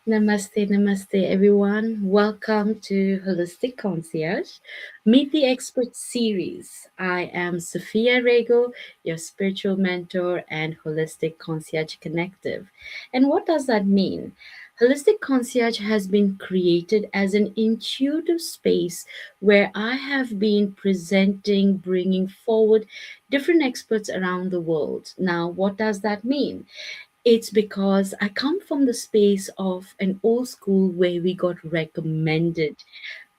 Namaste, namaste, everyone. Welcome to Holistic Concierge, Meet the Expert series. I am Sophia Rego, your spiritual mentor and Holistic Concierge Connective. And what does that mean? Holistic Concierge has been created as an intuitive space where I have been presenting, bringing forward different experts around the world. Now, what does that mean? It's because I come from the space of an old school where we got recommended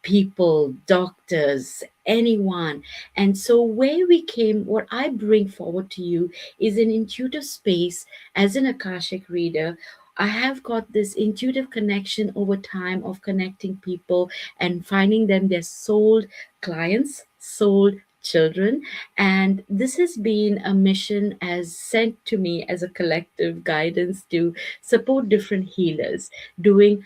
people, doctors, anyone. And so, where we came, what I bring forward to you is an intuitive space as an Akashic reader. I have got this intuitive connection over time of connecting people and finding them their soul clients, soul children. And this has been a mission as sent to me as a collective guidance to support different healers doing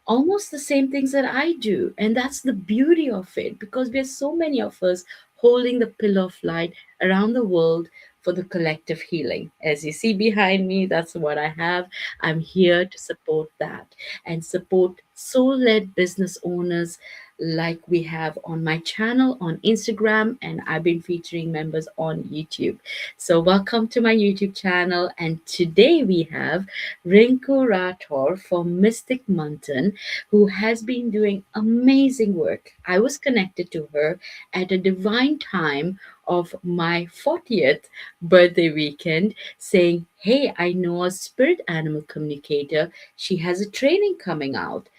almost the same things that I do. And that's the beauty of it because there's so many of us holding the pillar of light around the world for the collective healing. As you see behind me, that's what I have. I'm here to support that and support soul led business owners like we have on my channel on Instagram, and I've been featuring members on YouTube. So, welcome to my YouTube channel. And today we have Rinku Rathore from MysticManthan, who has been doing amazing work. I was connected to her at a divine time of my 40th birthday weekend, saying, "Hey, I know a spirit animal communicator. She has a training coming out."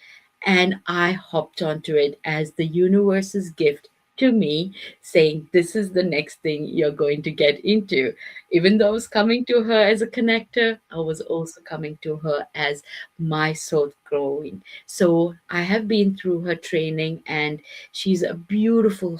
And I hopped onto it as the universe's gift to me, saying, "This is the next thing you're going to get into." Even though I was coming to her as a connector, I was also coming to her as my soul growing. So I have been through her training, and she's a beautiful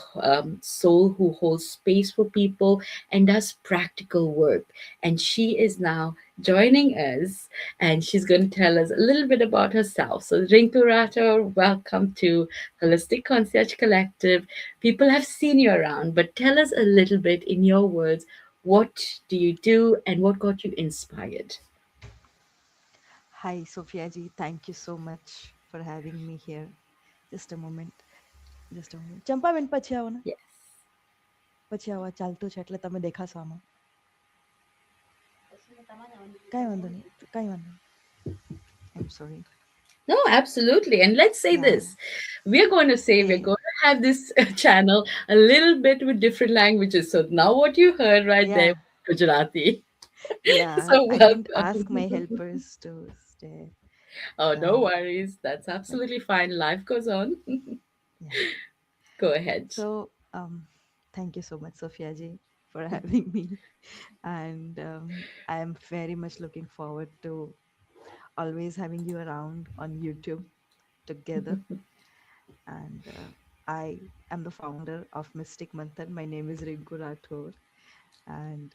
soul who holds space for people and does practical work. And she is now joining us, and she's going to tell us a little bit about herself. So, Rinku Rathore, welcome to Holistic Concierge Collective. People have seen you around, but tell us a little bit in your words, what do you do and what got you inspired? Hi, Sophia ji. Thank you so much for having me here. Just a moment. Just a moment. Champaben પછી આવો ને Yes. પછી આવો ચાલતું છે એટલે તમે દેખાશો આમાં કાંઈ વાંધો નહીં કાંઈ વાંધો નહીં I am sorry No, absolutely. And let's say yeah this. We're going to say uh we're going to have this channel a little bit with different languages. So now what you heard right yeah there, Gujarati. Yeah So I didn't ask my welcome. helpers to stay. Oh, no Um, worries. That's but absolutely fine. Life goes on. yeah. Go ahead. So thank you so much, Sophia ji, for having me. And I am very much looking forward to always having you around on YouTube together. And I am the founder of Mystic Manthan. My name is Rinku Rathore, and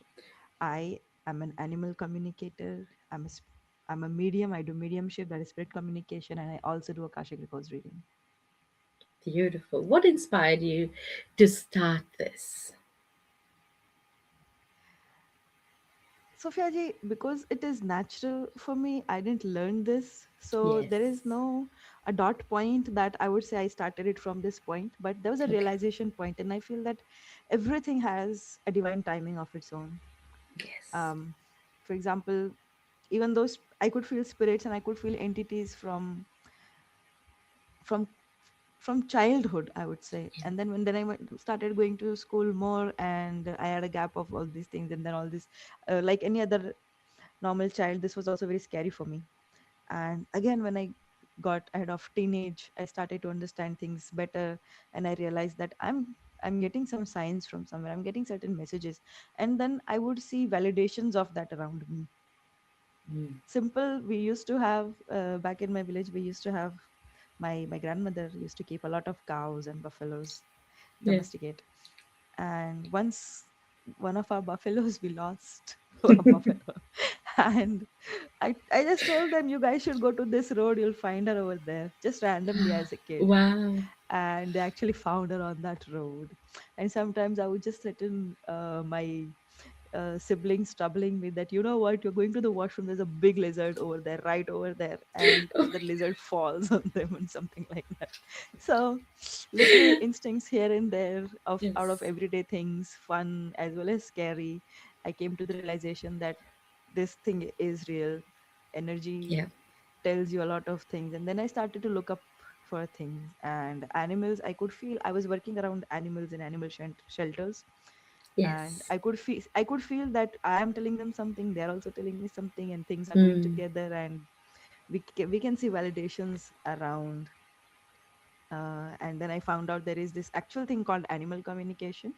I am an animal communicator. I'm a medium. I do mediumship, that is spirit communication, and I also do Akashic Records reading. Beautiful. What inspired you to start this? Sophia ji, because it is natural for me, I didn't learn this. So Yes. there is no a dot point that I would say I started it from this point, but there was a Okay. realization point, and I feel that everything has a divine timing of its own. Yes. Um, for example, even though I could feel spirits and I could feel entities from from childhood, I would say. And then when then started going to school more, and I had a gap of all these things, and then all this, like any other normal child, this was also very scary for me. And again, when I got ahead of teenage, I started to understand things better, and I realized that I'm getting some signs from somewhere. I'm getting certain messages, and then I would see validations of that around me. Mm. Simple. We used to have back in my village. We used to have my grandmother used to keep a lot of cows and buffaloes, Yeah. domesticate. And once one of our buffaloes we lost a buffalo, and I just told them, you guys should go to this road, you'll find her over there, just randomly as a kid. Wow. And they actually found her on that road. And sometimes I would just sit in my siblings troubling me that, you know what, you're going to the washroom, there's a big lizard over there, right over there, and the lizard falls on them and something like that. So little instincts here and there of out of Yes. everyday things, fun as well as scary. I came to the realization that this thing is real. Energy Yeah. tells you a lot of things, and then I started to look up for things and animals. I was working around animals in animal shelters, and Yes. I could feel that I am telling them something, they're also telling me something, and things are going Hmm. together, and we can see validations around. And then I found out there is this actual thing called animal communication.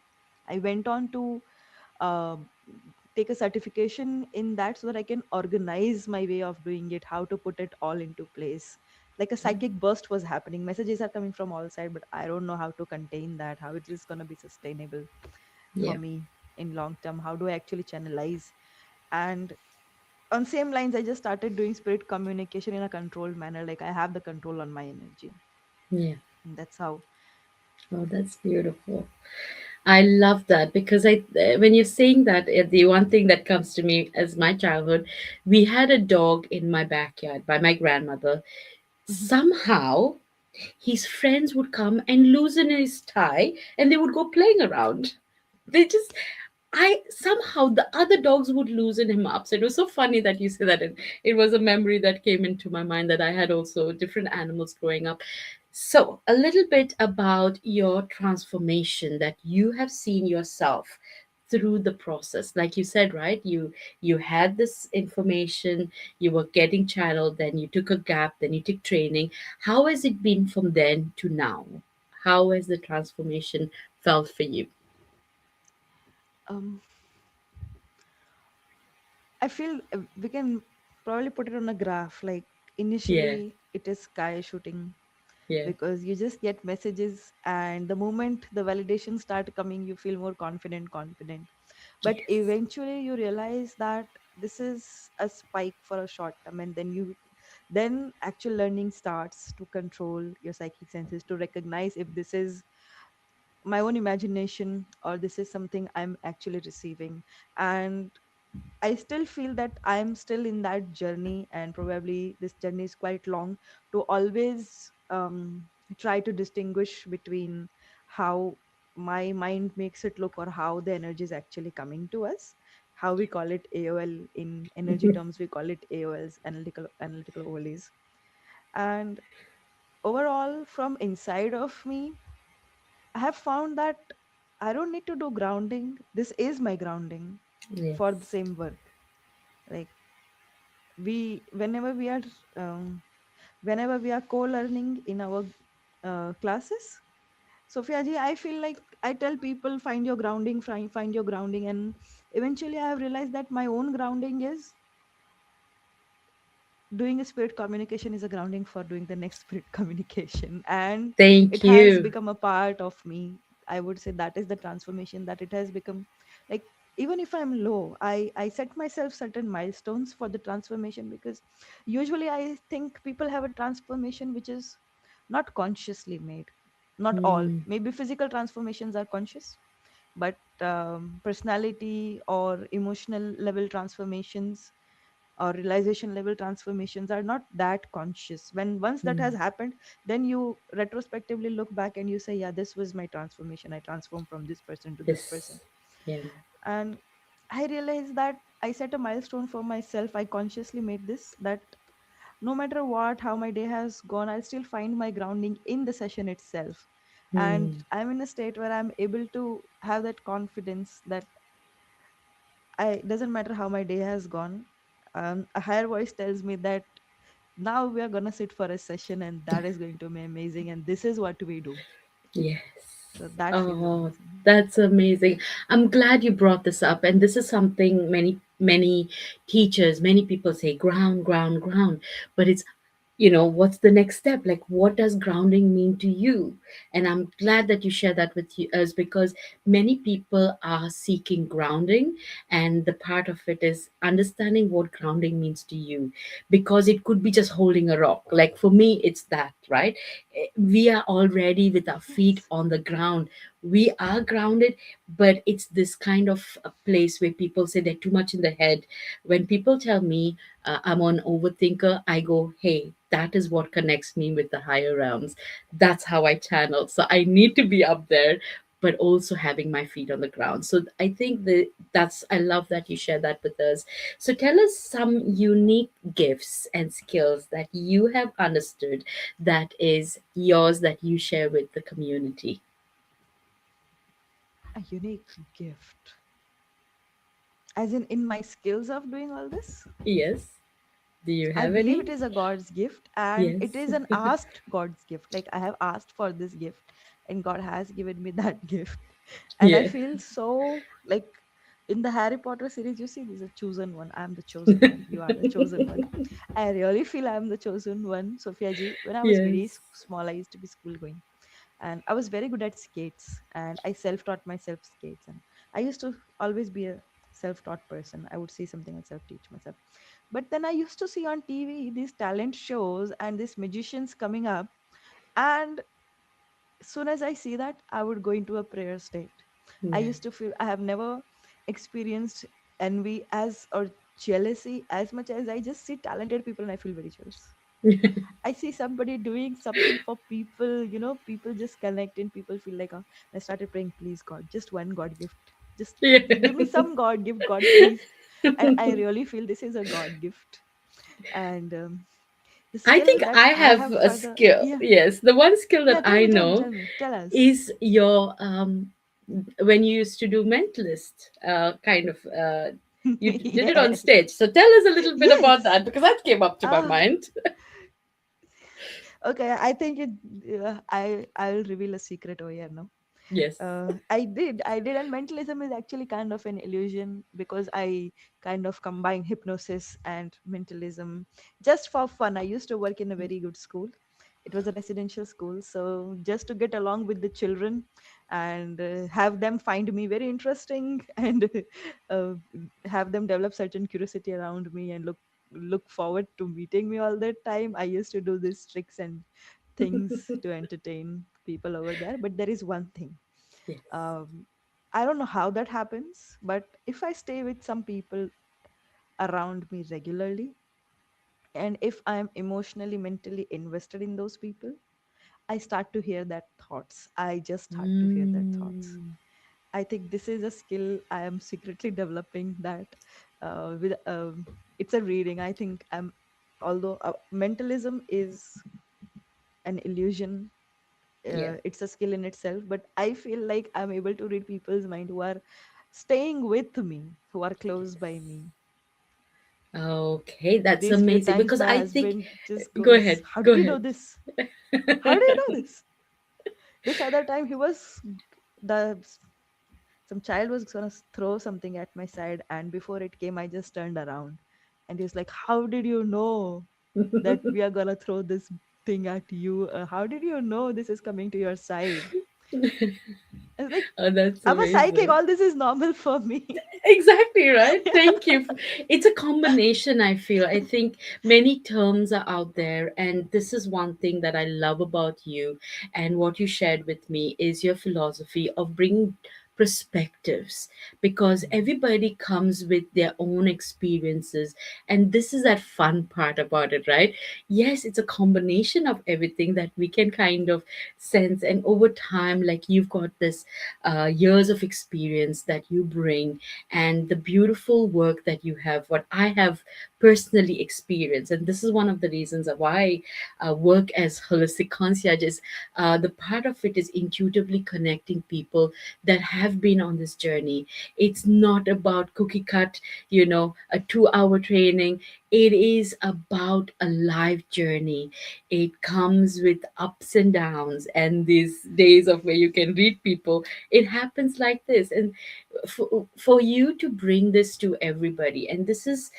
I went on to uh, take a certification in that so that I can organize my way of doing it, how to put it all into place. Like a psychic burst was happening. Messages are coming from all sides, but I don't know how to contain that, how it is going to be sustainable for Yeah. me in long term. How do I actually channelize? And on same lines, I just started doing spirit communication in a controlled manner. Like I have the control on my energy. Yeah. And that's how. Oh, that's beautiful. I love that because when you're saying that, the one thing that comes to me as my childhood, we had a dog in my backyard by my grandmother. Mhm. Somehow, his friends would come and loosen his tie, and they would go playing around. They just, I somehow the other dogs would loosen him up. So it was so funny that you say that. And it was a memory that came into my mind that I had also different animals growing up. So a little bit about your transformation that you have seen yourself through the process. Like you said, right? You had this information, you were getting channeled, then you took a gap, then you took training. How has it been from then to now? How has the transformation felt for you? Um, I feel we can probably put it on a graph. Like Yeah, initially, it is sky shooting yeah. because you just get messages, and the moment the validations start coming, you feel more confident. But Yes. eventually, you realize that this is a spike for a short term, and then actual learning starts to control your psychic senses to recognize if this is my own imagination or this is something I'm actually receiving. And I still feel that I'm still in that journey, and probably this journey is quite long to always try to distinguish between how my mind makes it look or how the energy is actually coming to us. How we call it AOL in energy terms, we call it AOLs, analytical overlays. And overall, from inside of me, I have found that I don't need to do grounding. This is my grounding for the Yes. same work. Like we whenever we are um, whenever we are co-learning in our classes, Sophia ji, I feel like I tell people find your grounding, find your grounding, and eventually I have realized that my own grounding is doing a spirit communication is a grounding for doing the next spirit communication, and Thank it has you. become a part of me. I would say that is the transformation, that it has become. Like even if I'm low, I set myself certain milestones for the transformation, because usually I think people have a transformation which is not consciously made. Not all, Hmm. maybe physical transformations are conscious, but personality or emotional level transformations or realization level transformations are not that conscious. When once that has Hmm. happened, then you retrospectively look back and you say, yeah, this was my transformation, I transformed from this person to this person. Yes. Yeah. And I realized that I set a milestone for myself, I consciously made this, that no matter what, how my day has gone, I'll still find my grounding in the session itself. And Hmm. I'm in a state where I'm able to have that confidence that I doesn't matter how my day has gone. A higher voice tells me that now we are gonna sit for a session, and that is going to be amazing, and this is what we do. Yes. So that feels Oh, amazing. that's amazing. I'm glad you brought this up. And this is something many teachers, many people say ground, ground, ground. But it's, what's the next step? Like, what does grounding mean to you? And I'm glad that you share that with us because many people are seeking grounding. And the part of it is understanding what grounding means to you because it could be just holding a rock. Like, for me, it's that, right? We are already with our feet Yes. on the ground. we are grounded, but it's this kind of a place where people say they're too much in the head. When people tell me I'm an overthinker, I go, hey, that is what connects me with the higher realms. That's how I channel. So I need to be up there, but also having my feet on the ground. So I think that's, I love that you share that with us. So tell us some unique gifts and skills that you have understood that is yours that you share with the community. A unique gift. As in my skills of doing all this? Yes. Do you I have believe any? it is a God's gift, and Yes. it is an asked God's gift. Like I have asked for this gift, and God has given me that gift. And I Yeah. feel so like in the Harry Potter series, you see, there's a chosen one. I'm the chosen one. You are the chosen one. I really feel I'm the chosen one, Sophia ji. When I was very Yes. small, I used to be school going, and I was very good at skates, and I self-taught myself skates, and I used to always be a self-taught person. I would see something and self-teach myself. But then I used to see on TV these talent shows and these magicians coming up, and as soon as I see that, I would go into a prayer state. I Yeah. used to feel I have never experienced envy as or jealousy as much as I just see talented people and I feel very jealous. I see somebody doing something for people, people just connect and people feel like, I started praying, please God, just one God gift. Just Yeah. give me some God gift, God, please. And I really feel this is a God gift. And the I skill think that I I have have a further, skill. yeah, Yes. The one skill that yeah, I know tell me, tell us. is your when you used to do mentalist kind of you did it on Yes, stage. So tell us a little bit about yes. that because that came up to my Ah, mind. okay. I think I'll reveal a secret over here now. Yes. I did, and mentalism is actually kind of an illusion because I kind of combine hypnosis and mentalism just for fun. I used to work in a very good school. It was a residential school, so just to get along with the children and have them find me very interesting and uh, have them develop certain curiosity around me and look forward to meeting me all the time. I used to do these tricks and things to entertain people over there. But there is one thing, Yes. um, I don't know how that happens, but if I stay with some people around me regularly, and if I am emotionally, mentally invested in those people, I start to hear their thoughts. I just start to hear their thoughts. Mm, I think this is a skill I am secretly developing. That with it's a reading. I think I'm, although mentalism is an illusion, yeah. it's a skill in itself, but I feel like I'm able to read people's mind who are staying with me, who are close by Yes. me. Okay, that's These few amazing times because my I think, husband just go goes, ahead, how go did you know ahead. this? How do you know this? This other time he was the some child was gonna throw something at my side, and before it came I just turned around and he was like, how did you know that we are gonna throw this thing at you? How did you know this is coming to your side? I was like, Oh, that's I'm a psychic. amazing. All this is normal for me. Exactly, right? Thank you. It's a combination, I feel. I think many terms are out there, and this is one thing that I love about you and what you shared with me is your philosophy of bringing perspectives because Mm. everybody comes with their own experiences, and this is that fun part about it, right? Yes, it's a combination of everything that we can kind of sense, and over time, like you've got this years of experience that you bring and the beautiful work that you have, what I have personally experienced. And this is one of the reasons of why I work as holistic concierge is the part of it is intuitively connecting people that have been on this journey. It's not about cookie cut, a 2 hour training. It is about a life journey. It comes with ups and downs and these days of where you can read people. It happens like this. And for you to bring this to everybody, and this is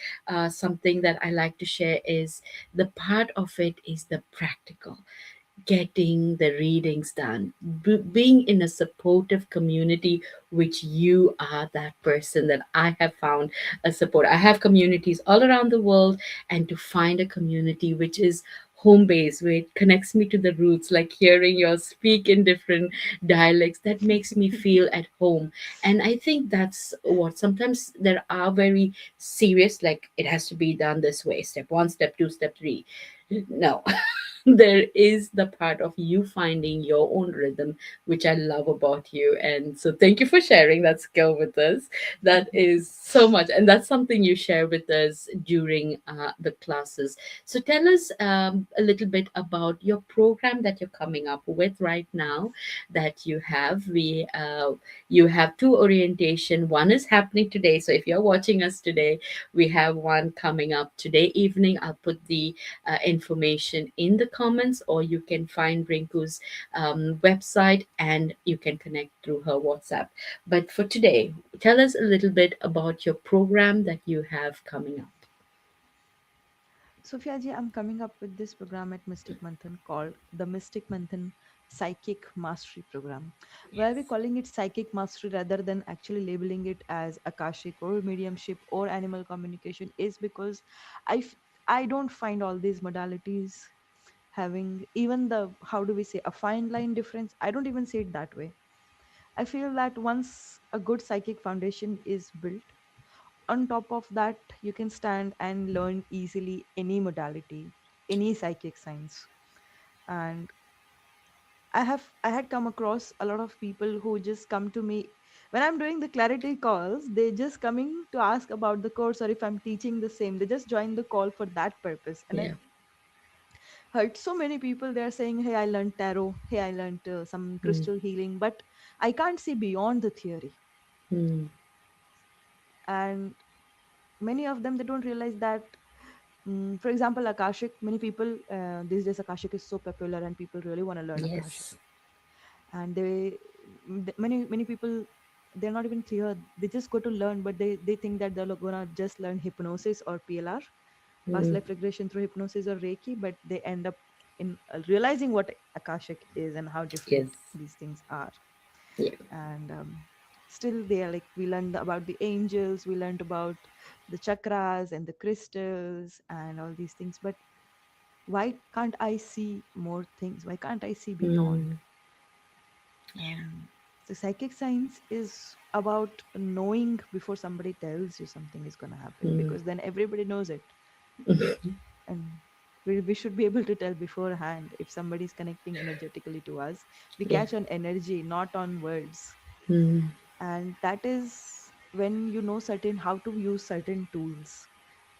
something that I like to share, is the part of it is the practical, getting the readings done, being in a supportive community, which you are that person that I have found a support. I have communities all around the world, and to find a community which is home base, where it connects me to the roots, like hearing you speak in different dialects, that makes me feel at home. And I think that's what sometimes there are very serious, like it has to be done this way, step one, step two, step three. No. There is the part of you finding your own rhythm, which I love about you. And so thank you for sharing that skill with us. That is so much, and that's something you share with us during the classes. So tell us a little bit about your program that you're coming up with right now. That you have two orientation. One is happening today, so if you're watching us today, we have one coming up today evening. I'll put the information in the comments, or you can find Rinku's website and you can connect through her WhatsApp. But for today, tell us a little bit about your program that you have coming up. Sophia ji, I'm coming up with this program at Mystic Manthan called the Mystic Manthan Psychic Mastery Program. Why are we calling it Psychic Mastery rather than actually labeling it as Akashic or mediumship or animal communication? Is because I, f- I don't find all these modalities having even the, how do we say, a fine line difference. I don't even see it that way. I feel that once a good psychic foundation is built, on top of that you can stand and learn easily any modality, any psychic science. And I had come across a lot of people who just come to me when I'm doing the clarity calls. They just coming to ask about the course, or if I'm teaching the same, they just join the call for that purpose. And Yeah. I've heard so many people, they're saying, hey, I learned tarot, hey, I learned some Mm, crystal healing, but I can't see beyond the theory. mm, And many of them, they don't realize that, for example, Akashic, many people, these days Akashic is so popular and people really want to learn Akashic. yes. And many people, they're not even clear. They just go to learn, but they think that they're gonna just learn hypnosis or PLR, past Mm, life regression through hypnosis or Reiki, but they end up in realizing what Akashic is and how yes. different these things are. Yeah. And still they are like, we learned about the angels, we learned about the chakras and the crystals and all these things, but why can't I see more things? Why can't I see beyond? Mm, And the psychic science is about knowing before somebody tells you something is going to happen, mm, because then everybody knows it. And we should be able to tell beforehand if somebody is connecting energetically to us. We yeah. catch on energy, not on words. Mm, And that is when you know certain how to use certain tools,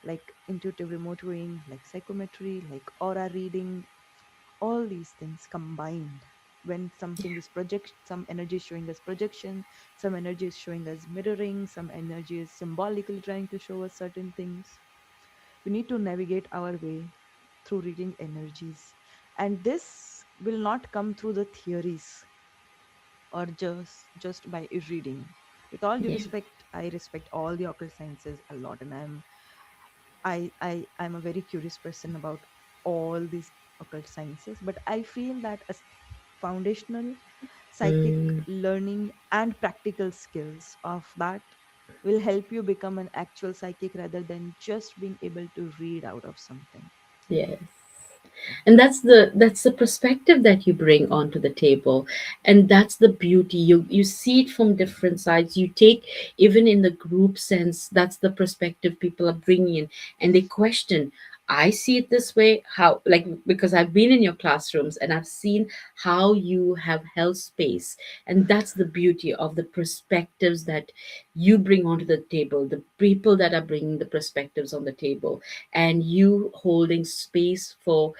like intuitive remote viewing, like psychometry, like aura reading. All these things combined, when something is project, some energy is showing us projection, some energy is showing us mirroring, some energy is symbolically trying to show us certain things. We need to navigate our way through reading energies, and this will not come through the theories or just by reading. With all due yeah. respect, I respect all the occult sciences a lot, and I'm a very curious person about all these occult sciences, but I feel that as foundational psychic Mm, learning and practical skills of that will help you become an actual psychic rather than just being able to read out of something. yes. And that's the perspective that you bring onto the table, and that's the beauty. You see it from different sides. You take, even in the group sense, that's the perspective people are bringing in, and they question, I see it this way, how, like, because I've been in your classrooms and I've seen how you have held space. And that's the beauty of the perspectives that you bring onto the table, the people that are bringing the perspectives on the table, and you holding space for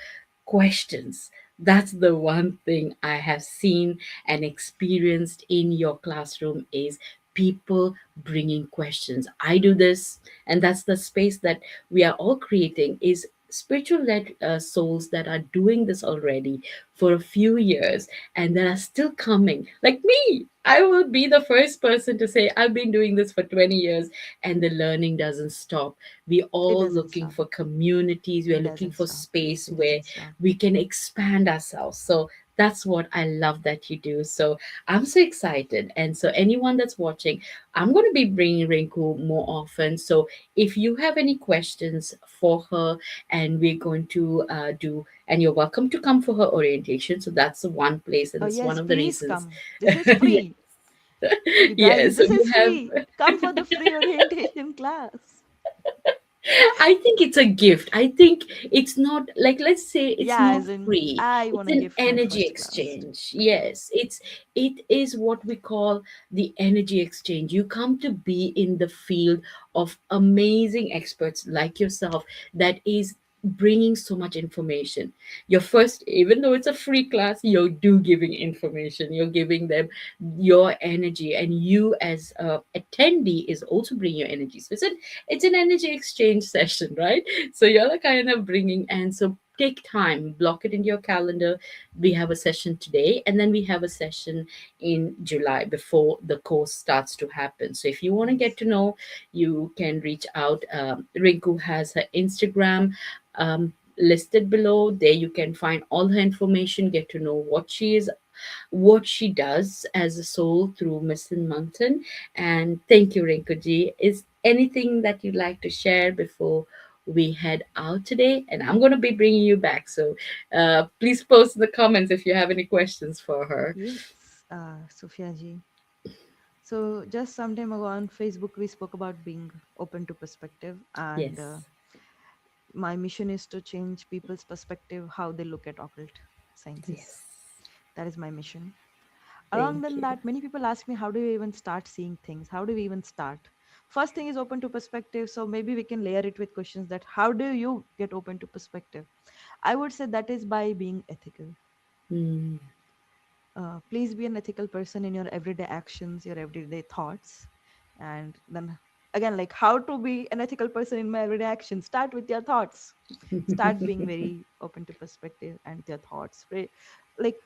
questions. That's the one thing I have seen and experienced in your classroom is people bringing questions. I do this, and that's the space that we are all creating, is spiritual led souls that are doing this already for a few years and that are still coming, like me. I will be the first person to say I've been doing this for 20 years, and the learning doesn't stop. We're It all doesn't looking stop. for communities, we're It looking doesn't for stop. space It where doesn't stop. we can expand ourselves. So That's what I love that you do. So I'm so excited. And so anyone that's watching, I'm going to be bringing Rinku more often. So if you have any questions for her, and we're going to and you're welcome to come for her orientation. So that's the one place, and Oh it's one yes, of the please reasons. come. This is Yeah. free. You Yeah. guys, So this we is have free. Come for the free orientation class. I think it's a gift. I think it's not like, let's say it's Yeah, not as in free. I It's want to an gift my energy first class. exchange. Yeah. Yes, it is what we call the energy exchange. You come to be in the field of amazing experts like yourself that is bringing so much information. You're first, even though it's a free class, you're do giving information. You're giving them your energy, and you as a attendee is also bringing your energy. So it's an energy exchange session, right? So you're like kind of bringing, and so take time, block it into your calendar. We have a session today, and then we have a session in July before the course starts to happen. So if you want to get Yes. to know, you can reach out. Rinku has her Instagram listed below. There you can find all her information, get to know what she does as a soul through MysticManthan. And thank you, Rinkuji. Is anything that you'd like to share before we head out today? And I'm going to be bringing you back. So please post in the comments if you have any questions for her. Yes, Sophia ji. So just some time ago on Facebook, we spoke about being open to perspective, and Yes. my mission is to change people's perspective, how they look at occult sciences. Yes. That is my mission. Along Thank than you. that, many people ask me, how do we even start seeing things? How do we even start? First thing is open to perspective. So maybe we can layer it with questions that how do you get open to perspective? I would say that is by being ethical. Mm, Please be an ethical person in your everyday actions, your everyday thoughts. And then again, like how to be an ethical person in my everyday actions, start with your thoughts. Start being very open to perspective and with your thoughts. Like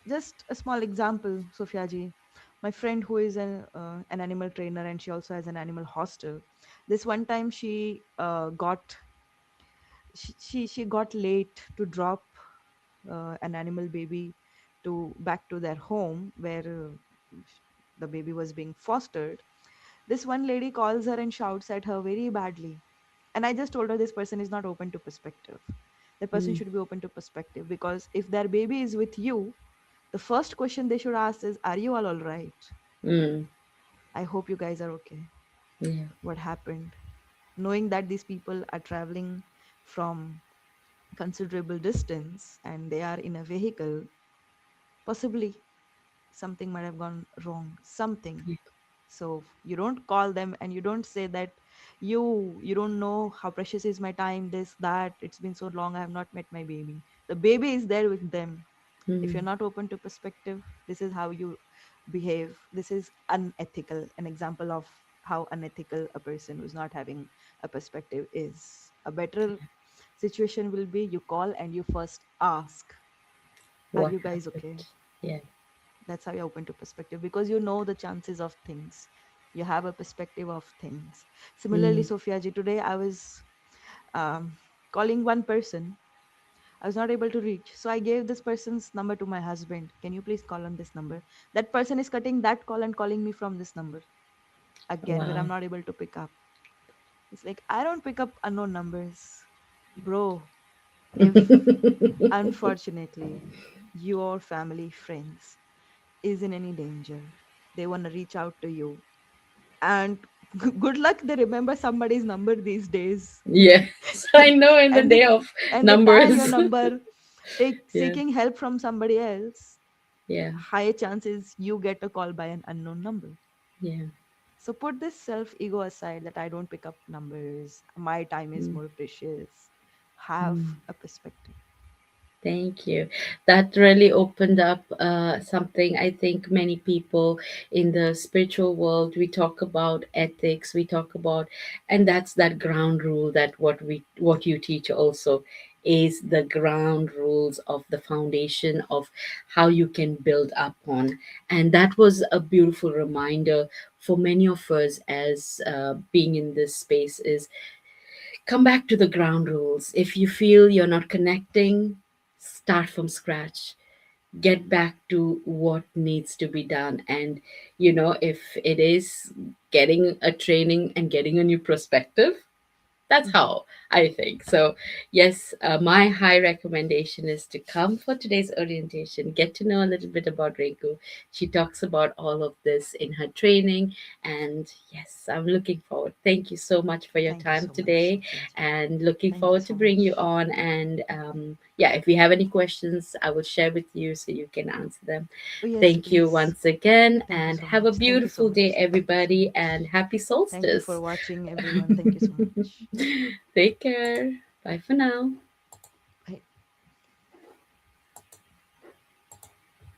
just a small example, Sophia ji. My friend who is an animal trainer and she also has an animal hostel. This one time she got late to drop an animal baby to back to their home where the baby was being fostered. This one lady calls her and shouts at her very badly. And I just told her this person is not open to perspective. The person mm, should be open to perspective because if their baby is with you, the first question they should ask is, are you all right? mm, I hope you guys are okay. yeah. What happened? Knowing that these people are traveling from considerable distance and they are in a vehicle, possibly something might have gone wrong. Something. So you don't call them and you don't say that you don't know how precious is my time, this, that, it's been so long, I have not met my baby. The baby is there with them. If you're Mm, not open to perspective, this is how you behave. This is unethical. An example of how unethical a person who's not having a perspective is. A better situation will be you call and you first ask, are what you guys happened? okay? Yeah. That's how you're open to perspective because you know the chances of things. You have a perspective of things. Similarly, Mm, Sophia ji, today I was um, calling one person. I was not able to reach. So I gave this person's number to my husband. Can you please call on this number? That person is cutting that call and calling me from this number again, where I'm wow. not able to pick up. It's like, I don't pick up unknown numbers. Bro, if unfortunately your family, friends is in any danger, they want to reach out to you. And good luck they remember somebody's number these days. Yes, I know, in the and they day of and they dial your numbers. number, take Yeah. seeking help from somebody else. Yeah. High chances you get a call by an unknown number. Yeah. So put this self ego aside that I don't pick up numbers, my time is Mm, more precious. Have mm. a perspective. Thank you. That really opened up something. I think many people in the spiritual world, we talk about ethics, we talk about, and that's that ground rule that what you teach also is the ground rules of the foundation of how you can build upon. And that was a beautiful reminder for many of us as being in this space is come back to the ground rules. If you feel you're not connecting, start from scratch. get back to what needs to be done. And if it is getting a training and getting a new perspective, that's Mm-hmm. how I think. So, yes, my high recommendation is to come for today's orientation, get to know a little bit about Rinku. She talks about all of this in her training. And yes, I'm looking forward. Thank you so much for your Thank you time so much, today, Sophia ji. and looking Thank you forward to so bring you much. on. And yeah, if we have any questions, I will share with you so you can answer them. Oh, yes, Thank you please. once again, Thank you and so have a much. Thank you so beautiful day, much. Thank you so everybody, and much. happy Thank you for solstice. watching, everyone. Thank you so much. Take care. Bye for now.